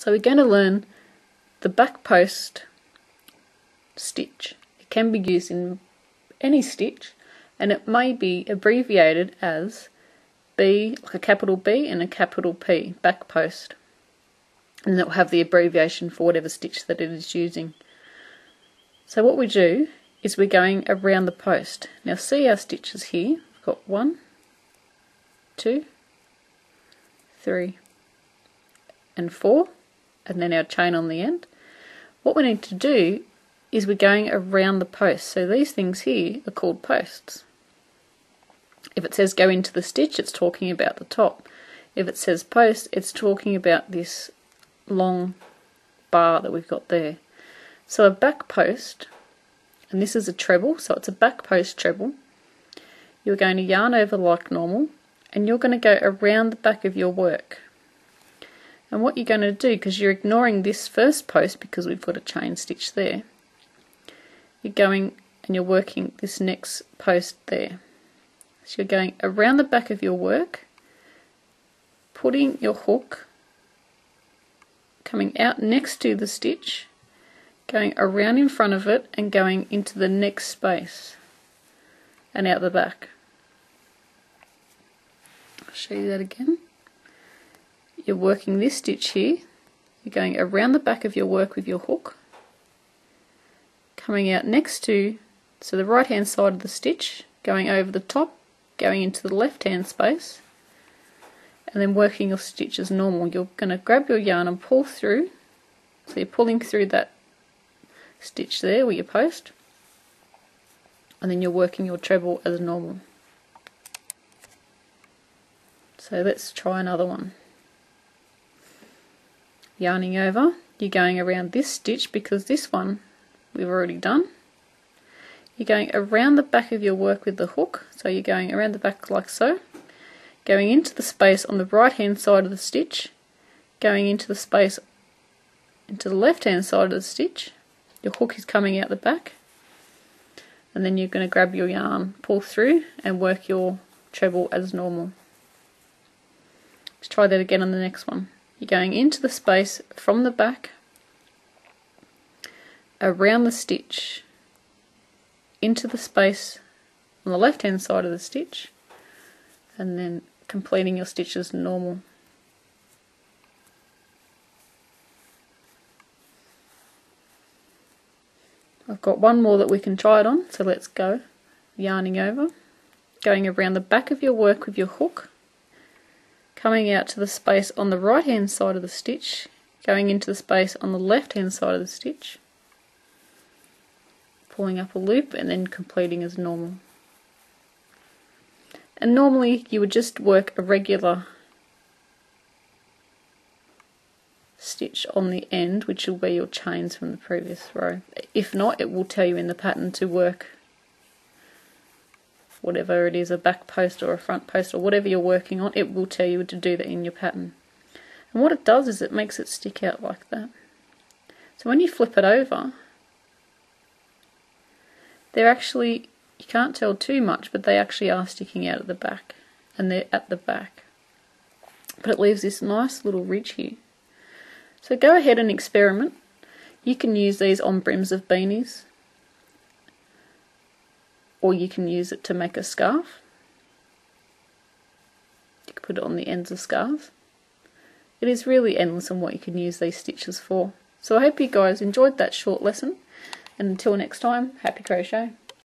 So we're going to learn the back post stitch. It can be used in any stitch, and it may be abbreviated as B, like a capital B and a capital P, back post. And it will have the abbreviation for whatever stitch that it is using. So what we do is we're going around the post. Now see our stitches here. We've got 1, 2, 3 and 4, and then our chain on the end. What we need to do is we're going around the post. So these things here are called posts. If it says go into the stitch, it's talking about the top. If it says post, it's talking about this long bar that we've got there. So a back post, and this is a treble, so it's a back post treble. You're going to yarn over like normal, and you're going to go around the back of your work. And what you're going to do, because you're ignoring this first post because we've got a chain stitch there, you're going and you're working this next post there. So you're going around the back of your work, putting your hook, coming out next to the stitch, going around in front of it and going into the next space and out the back. I'll show you that again. You're working this stitch here, you're going around the back of your work with your hook, coming out next to, so the right hand side of the stitch, going over the top, going into the left hand space, and then working your stitch as normal. You're going to grab your yarn and pull through, so you're pulling through that stitch there with your post, and then you're working your treble as normal. So let's try another one. Yarning over, you're going around this stitch because this one we've already done. You're going around the back of your work with the hook, so you're going around the back like so, going into the space on the right hand side of the stitch, going into the space into the left hand side of the stitch, your hook is coming out the back, and then you're going to grab your yarn, pull through and work your treble as normal. Let's try that again on the next one. You're going into the space from the back, around the stitch, into the space on the left hand side of the stitch, and then completing your stitch as normal. I've got one more that we can try it on, so let's go. Yarning over, going around the back of your work with your hook, coming out to the space on the right hand side of the stitch, going into the space on the left hand side of the stitch, pulling up a loop and then completing as normal. And normally you would just work a regular stitch on the end, which will be your chains from the previous row. If not, it will tell you in the pattern to work whatever it is, a back post or a front post or whatever you're working on, it will tell you to do that in your pattern. And what it does is it makes it stick out like that. So when you flip it over, they're actually, you can't tell too much, but they actually are sticking out at the back, and they're at the back. But it leaves this nice little ridge here. So go ahead and experiment. You can use these on brims of beanies, or you can use it to make a scarf. You can put it on the ends of scarves. It is really endless on what you can use these stitches for. So I hope you guys enjoyed that short lesson, and until next time, happy crochet.